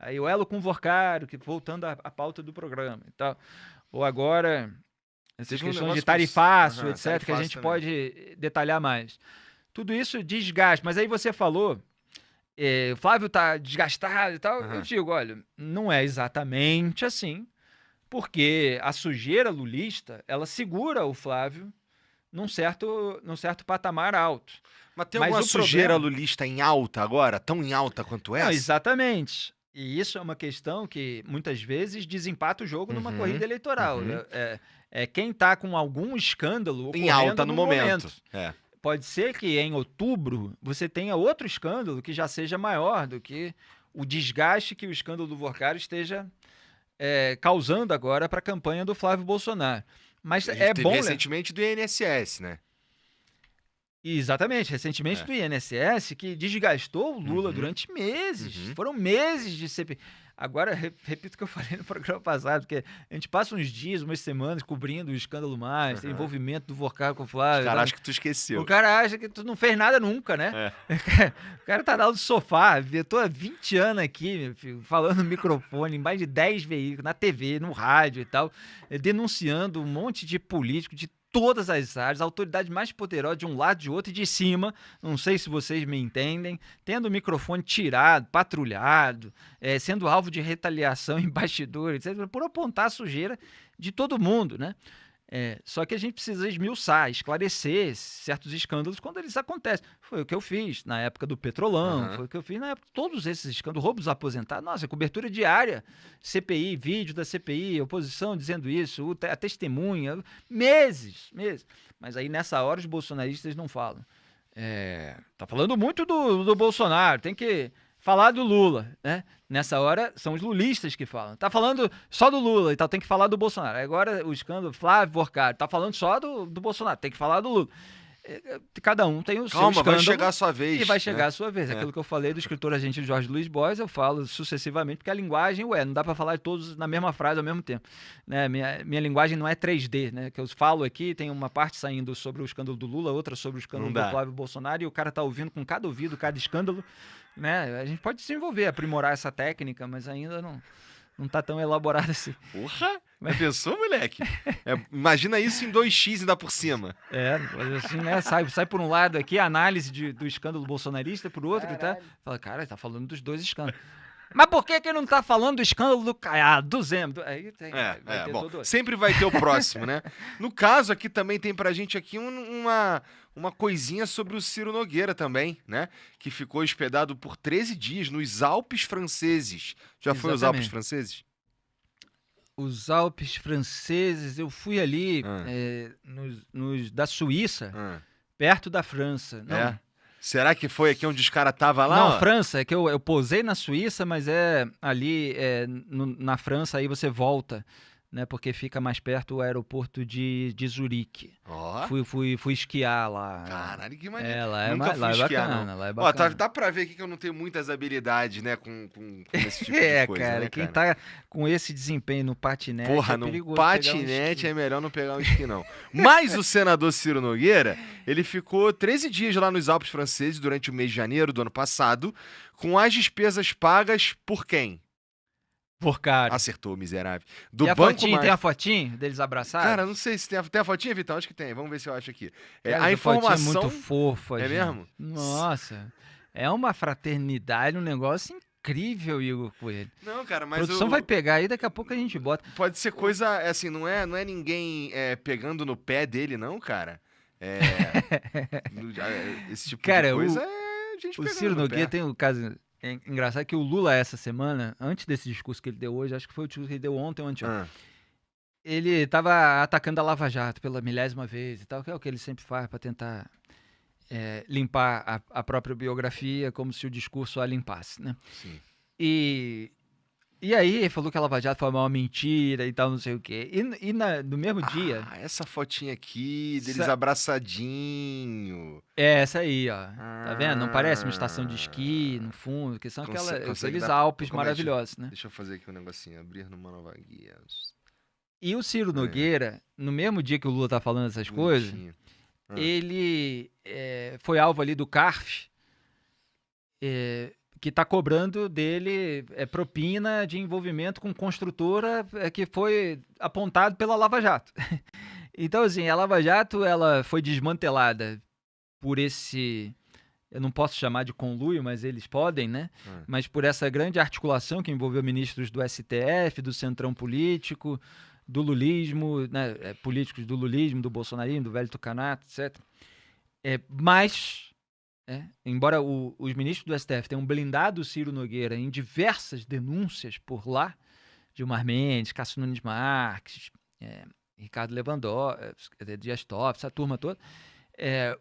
Aí o elo com o Vorcário, que voltando à pauta do programa e tal. Ou agora, essas Teve um questões negócio de tarifaço, etc., que a tarifaço gente também. pode detalhar mais. Tudo isso desgaste. Mas aí você falou, o Flávio tá desgastado e tal. Eu digo, olha, não é exatamente assim, porque a sujeira lulista, ela segura o Flávio num certo patamar alto. Mas tem Mas alguma o sujeira problema... lulista em alta agora? Tão em alta quanto Não, essa? exatamente. E isso é uma questão que muitas vezes desempata o jogo numa corrida eleitoral. Quem está com algum escândalo Em ocorrendo alta no momento. Pode ser que em outubro você tenha outro escândalo que já seja maior do que o desgaste que o escândalo do Vorcário esteja causando agora para a campanha do Flávio Bolsonaro. Mas A gente é teve bom... recentemente do INSS, né? Exatamente, recentemente do INSS, que desgastou o Lula durante meses. Foram meses de CPI. Agora, repito o que eu falei no programa passado, porque a gente passa uns dias, umas semanas, cobrindo o escândalo mais, envolvimento do Vorcário com o Flávio. O cara acha que tu esqueceu. O cara acha que tu não fez nada nunca, né? O cara tá lá no sofá, eu tô há 20 anos aqui, meu filho, falando no microfone, em mais de 10 veículos, na TV, no rádio e tal, denunciando um monte de político de todas as áreas, a autoridade mais poderosa de um lado, de outro e de cima, não sei se vocês me entendem, tendo o microfone tirado, patrulhado, sendo alvo de retaliação em bastidores, etc., por apontar a sujeira de todo mundo, né? Só que a gente precisa esmiuçar, esclarecer certos escândalos quando eles acontecem. Foi o que eu fiz na época do Petrolão, foi o que eu fiz na época de todos esses escândalos, roubos aposentados. Nossa, cobertura diária, CPI, vídeo da CPI, oposição dizendo isso, a testemunha, meses. Mas aí nessa hora os bolsonaristas não falam. Tá falando muito do Bolsonaro, tem que falar do Lula, né? Nessa hora, são os lulistas que falam. Tá falando só do Lula e tal, tem que falar do Bolsonaro. Agora, o escândalo, Flávio Vorcário, tá falando só do Bolsonaro, tem que falar do Lula. Cada um tem o seu escândalo. Vai chegar a sua vez. E vai chegar a sua vez. Aquilo que eu falei do escritor argentino Jorge Luiz Borges, eu falo sucessivamente, porque a linguagem, não dá pra falar de todos na mesma frase ao mesmo tempo. Né? Minha linguagem não é 3D, né? Que eu falo aqui, tem uma parte saindo sobre o escândalo do Lula, outra sobre o escândalo do Flávio Bolsonaro, e o cara tá ouvindo com cada ouvido, cada escândalo. Né? A gente pode desenvolver, aprimorar essa técnica, mas ainda não tá tão elaborado assim. Porra! Já pensou, moleque? Imagina isso em 2x ainda por cima. Assim, né? Sai por um lado aqui, a análise do escândalo bolsonarista, por outro, tá? Fala, cara, tá falando dos dois escândalos. Mas por que não tá falando do escândalo do Caiado, do Zema? Aí tem, vai ter bom, todo... sempre vai ter o próximo, né? No caso aqui também tem pra gente aqui uma coisinha sobre o Ciro Nogueira também, né? Que ficou hospedado por 13 dias nos Alpes franceses. Já foi os Alpes franceses? Os Alpes franceses, eu fui ali nos da Suíça, perto da França. Não. Será que foi aqui onde os caras estavam lá? Não, França, é que eu posei na Suíça, mas ali na França, aí você volta, né? Porque fica mais perto o aeroporto de Zurique. Fui esquiar lá. Caralho, que maneiro. Nunca fui esquiar, bacana, não. Lá é bacana. Dá pra ver aqui que eu não tenho muitas habilidades, né, com esse tipo de coisa, cara, né, quem tá com esse desempenho no patinete Porra, no patinete é melhor não pegar um esqui, não. Mas o senador Ciro Nogueira, ele ficou 13 dias lá nos Alpes franceses durante o mês de janeiro do ano passado, com as despesas pagas por quem? Vorcário. Acertou, miserável. E a fotinha, tem a fotinho deles abraçados? Cara, não sei se tem a fotinha, Vitão, acho que tem. Vamos ver se eu acho aqui. A informação é muito fofa, gente. Mesmo? Nossa, é uma fraternidade, um negócio incrível, Igor Coelho. Não, cara, mas a produção vai pegar aí, daqui a pouco a gente bota. Pode ser coisa, assim, não é ninguém pegando no pé dele, não, cara. Esse tipo de coisa é gente pegando no pé. O Ciro Nogueira tem um caso... É engraçado que o Lula, essa semana, antes desse discurso que ele deu hoje, acho que foi o discurso que ele deu ontem ou anteontem, ele estava atacando a Lava Jato pela 1000ª vez e tal, que é o que ele sempre faz para tentar limpar a própria biografia, como se o discurso a limpasse, né? Sim. E aí ele falou que a Lava Jato foi uma mentira e tal, não sei o quê. E no mesmo dia... essa fotinha aqui, deles abraçadinho. Essa aí, ó. Tá vendo? Não parece uma estação de esqui, no fundo, que são aqueles Alpes maravilhosos, né? Deixa eu fazer aqui um negocinho, abrir numa nova guia. E o Ciro Nogueira, no mesmo dia que o Lula tá falando essas coisas, ele foi alvo ali do CARF, que está cobrando dele propina de envolvimento com construtora que foi apontado pela Lava Jato. Então, assim, a Lava Jato ela foi desmantelada por esse... Eu não posso chamar de conluio, mas eles podem, né? Mas por essa grande articulação que envolveu ministros do STF, do centrão político, do lulismo, né? Políticos do lulismo, do bolsonarismo, do velho tucanato, etc. Mas, embora os ministros do STF tenham blindado o Ciro Nogueira em diversas denúncias por lá, Gilmar Mendes, Cássio Nunes Marques, Ricardo Lewandowski, Dias Toffoli, essa turma toda,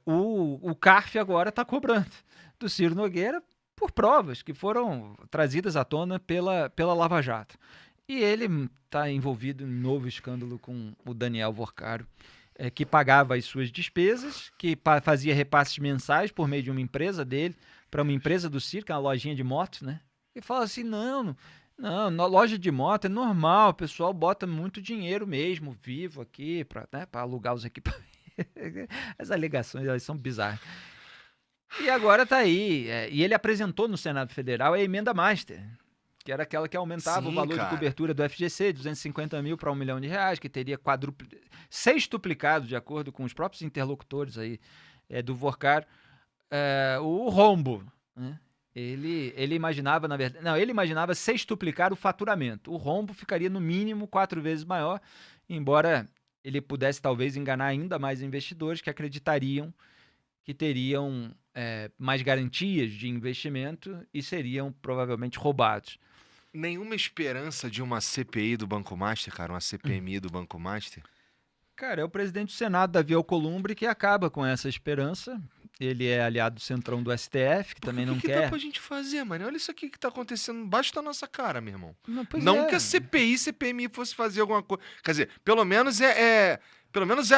o CARF agora está cobrando do Ciro Nogueira por provas que foram trazidas à tona pela Lava Jato. E ele está envolvido em um novo escândalo com o Daniel Vorcaro, que pagava as suas despesas, que fazia repasses mensais por meio de uma empresa dele, para uma empresa do Ciro, que é uma lojinha de motos, né? E fala assim, não, na loja de moto é normal, o pessoal bota muito dinheiro mesmo, vivo aqui, para alugar os equipamentos. As alegações, elas são bizarras. E agora tá aí. E ele apresentou no Senado Federal a emenda master, que era aquela que aumentava o valor de cobertura do FGC, 250 mil para R$1 milhão, que teria sextuplicado, de acordo com os próprios interlocutores aí do Vorcaro, o rombo, né? Ele imaginava, na verdade... Não, ele imaginava sextuplicar o faturamento. O rombo ficaria, no mínimo, 4 vezes maior, embora ele pudesse, talvez, enganar ainda mais investidores que acreditariam que teriam mais garantias de investimento e seriam, provavelmente, roubados. Nenhuma esperança de uma CPI do Banco Master, cara? Uma CPMI do Banco Master? Cara, é o presidente do Senado, Davi Alcolumbre, que acaba com essa esperança. Ele é aliado do centrão do STF, que também não quer... O que dá pra gente fazer, mano? Olha isso aqui que tá acontecendo embaixo da nossa cara, meu irmão. Não que a CPI, CPMI fosse fazer alguma coisa... Quer dizer, pelo menos é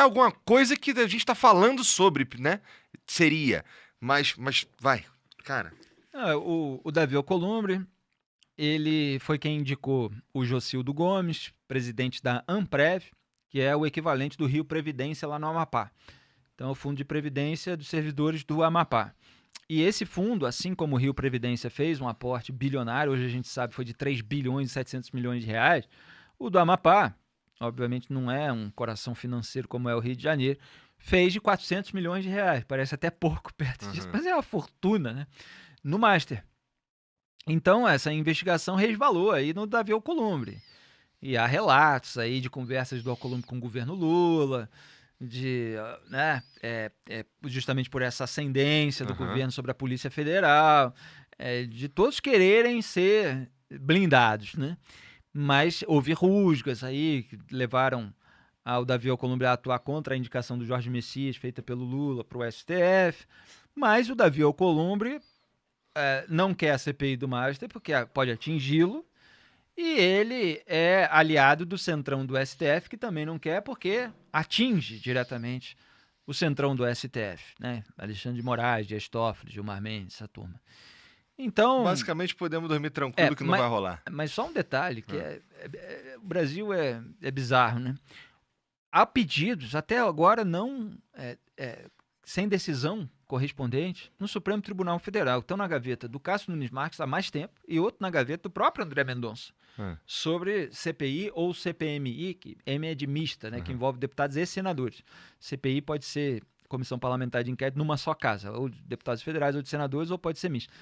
alguma coisa que a gente tá falando sobre, né? Seria. Mas vai, cara. O Davi Alcolumbre, ele foi quem indicou o Jocildo Gomes, presidente da Amprev, que é o equivalente do Rio Previdência lá no Amapá. Então, é o Fundo de Previdência dos Servidores do Amapá. E esse fundo, assim como o Rio Previdência fez um aporte bilionário, hoje a gente sabe foi de 3 bilhões e 700 milhões de reais, o do Amapá, obviamente não é um coração financeiro como é o Rio de Janeiro, fez de 400 milhões de reais. Parece até pouco perto disso, mas é uma fortuna, né? No Master. Então, essa investigação resvalou aí no Davi Alcolumbre. E há relatos aí de conversas do Alcolumbre com o governo Lula, justamente por essa ascendência do governo sobre a Polícia Federal, de todos quererem ser blindados, né? Mas houve rusgas aí que levaram ao Davi Alcolumbre a atuar contra a indicação do Jorge Messias feita pelo Lula para o STF, mas o Davi Alcolumbre não quer a CPI do Master porque pode atingi-lo, e ele é aliado do centrão do STF, que também não quer porque atinge diretamente o centrão do STF, né? Alexandre de Moraes, Dias Toffoli, Gilmar Mendes, essa turma. Então, basicamente podemos dormir tranquilo que não vai rolar. Mas só um detalhe, que o Brasil é bizarro, né? Há pedidos, até agora não sem decisão correspondente, no Supremo Tribunal Federal. Estão na gaveta do Cássio Nunes Marques há mais tempo e outro na gaveta do próprio André Mendonça, sobre CPI ou CPMI, que M é de mista, né, que envolve deputados e senadores. CPI pode ser Comissão Parlamentar de Inquérito numa só casa, ou de deputados federais ou de senadores, ou pode ser mista.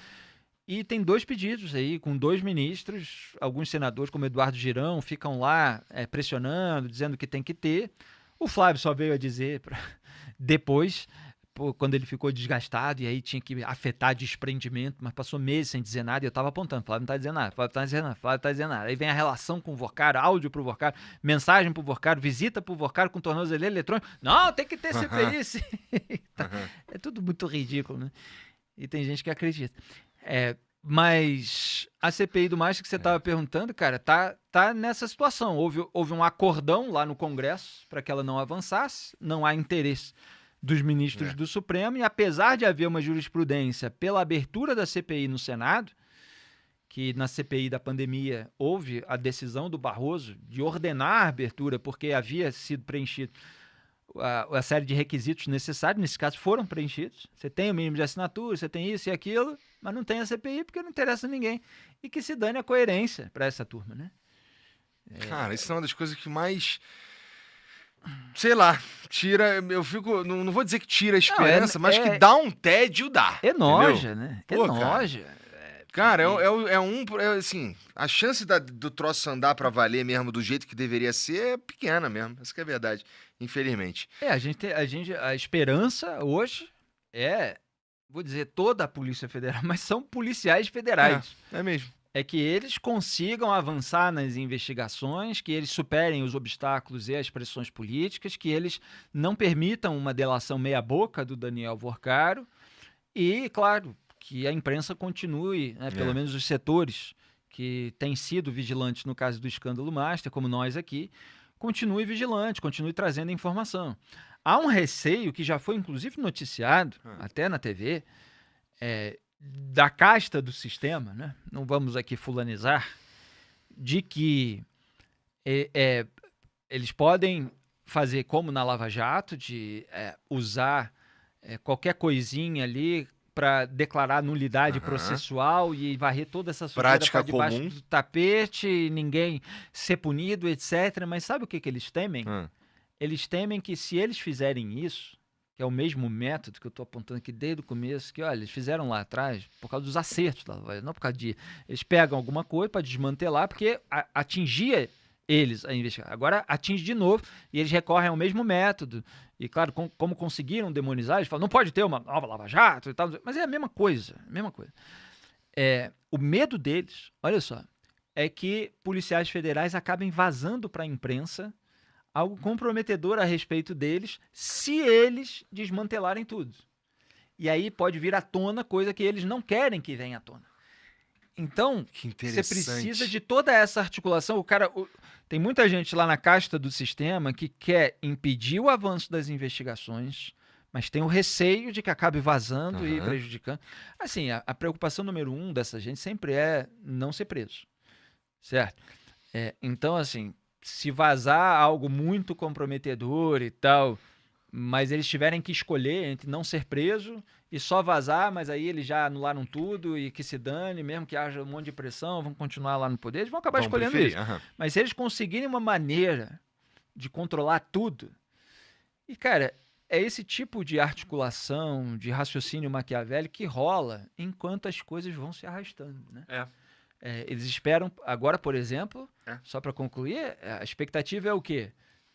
E tem 2 pedidos aí, com 2 ministros, alguns senadores, como Eduardo Girão, ficam lá pressionando, dizendo que tem que ter. O Flávio só veio a dizer depois, quando ele ficou desgastado, e aí tinha que afetar desprendimento, mas passou meses sem dizer nada, e eu estava apontando, Flávio não está dizendo nada, Flávio está dizendo nada. Aí vem a relação com o Vorcaro, áudio pro Vorcaro, mensagem pro Vorcaro, visita pro Vorcaro com tornozeleiro eletrônico. Não, tem que ter CPI, sim. É tudo muito ridículo, né? E tem gente que acredita. Mas a CPI do Master que você estava perguntando, cara, tá nessa situação. Houve um acordão lá no Congresso para que ela não avançasse, não há interesse dos ministros do Supremo, e apesar de haver uma jurisprudência pela abertura da CPI no Senado, que na CPI da pandemia houve a decisão do Barroso de ordenar a abertura porque havia sido preenchido a série de requisitos necessários, nesse caso foram preenchidos. Você tem o mínimo de assinatura, você tem isso e aquilo, mas não tem a CPI porque não interessa a ninguém. E que se dane a coerência para essa turma, né? Cara, isso é uma das coisas que mais... Sei lá, tira... Eu fico... Não vou dizer que tira a esperança, mas que dá um tédio, dá. Enoja, entendeu? né? Pô, Enoja. Cara, assim, a chance do troço andar pra valer mesmo do jeito que deveria ser é pequena mesmo. Essa que é a verdade, infelizmente. A esperança hoje vou dizer, toda a Polícia Federal, mas são policiais federais. É mesmo. É que eles consigam avançar nas investigações, que eles superem os obstáculos e as pressões políticas, que eles não permitam uma delação meia-boca do Daniel Vorcaro e, claro, que a imprensa continue, né, pelo menos os setores que têm sido vigilantes no caso do escândalo Master, como nós aqui, continue vigilante, continue trazendo informação. Há um receio que já foi inclusive noticiado, até na TV, da casta do sistema, né? Não vamos aqui fulanizar, de que eles podem fazer como na Lava Jato, de usar qualquer coisinha ali para declarar nulidade processual e varrer toda essa sujeira para debaixo do tapete, e ninguém ser punido, etc. Mas sabe o que eles temem? Eles temem que se eles fizerem isso, que é o mesmo método que eu estou apontando aqui desde o começo, que olha, eles fizeram lá atrás por causa dos acertos, não por causa de... Eles pegam alguma coisa para desmantelar, porque atingia eles a investigar. Agora atinge de novo e eles recorrem ao mesmo método. E claro, como conseguiram demonizar, eles falam, não pode ter uma nova Lava Jato e tal, mas é a mesma coisa, o medo deles, olha só, é que policiais federais acabem vazando para a imprensa algo comprometedor a respeito deles se eles desmantelarem tudo. E aí pode vir à tona coisa que eles não querem que venha à tona. Então, você precisa de toda essa articulação. Tem muita gente lá na casta do sistema que quer impedir o avanço das investigações, mas tem o receio de que acabe vazando e prejudicando. Assim, a preocupação número 1 dessa gente sempre é não ser preso, certo? Então, assim, se vazar algo muito comprometedor e tal, mas eles tiverem que escolher entre não ser preso e só vazar, mas aí eles já anularam tudo e que se dane, mesmo que haja um monte de pressão, vão continuar lá no poder, eles vão acabar escolhendo isso. Mas se eles conseguirem uma maneira de controlar tudo, e cara, é esse tipo de articulação, de raciocínio maquiavélico que rola enquanto as coisas vão se arrastando, né? Eles esperam, agora, por exemplo, só para concluir, a expectativa é o quê?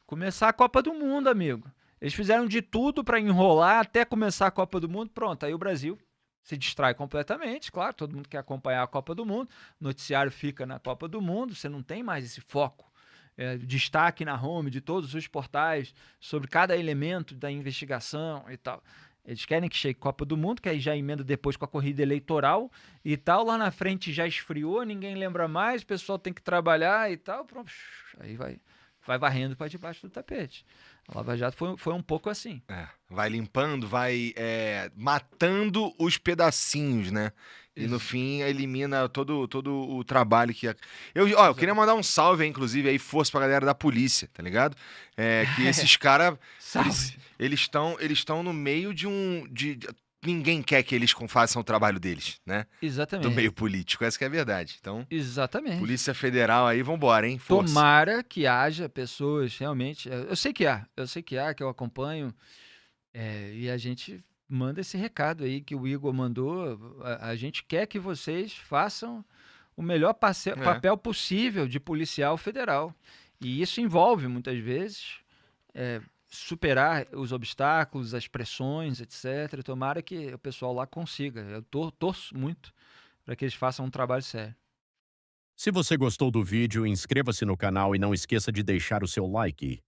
Começar a Copa do Mundo, amigo. Eles fizeram de tudo para enrolar até começar a Copa do Mundo. Pronto, aí o Brasil se distrai completamente. Claro, todo mundo quer acompanhar a Copa do Mundo. O noticiário fica na Copa do Mundo. Você não tem mais esse foco. Destaque na home de todos os portais sobre cada elemento da investigação e tal. Eles querem que chegue Copa do Mundo, que aí já emenda depois com a corrida eleitoral e tal. Lá na frente já esfriou, ninguém lembra mais, o pessoal tem que trabalhar e tal. Pronto, aí vai varrendo para debaixo do tapete. A Lava Jato foi um pouco assim. Vai limpando, vai matando os pedacinhos, né? E no fim elimina todo o trabalho que... Eu queria mandar um salve, inclusive, aí, força pra galera da polícia, tá ligado? Que esses caras, eles estão no meio de ninguém quer que eles façam o trabalho deles, né? Exatamente. Do meio político, essa que é a verdade. Então, exatamente. Polícia Federal aí, vambora, hein? Força. Tomara que haja pessoas realmente... Eu sei que há, que eu acompanho, e a gente manda esse recado aí que o Igor mandou. A gente quer que vocês façam o melhor papel possível de policial federal. E isso envolve, muitas vezes, superar os obstáculos, as pressões, etc. Tomara que o pessoal lá consiga. Eu torço muito para que eles façam um trabalho sério. Se você gostou do vídeo, inscreva-se no canal e não esqueça de deixar o seu like.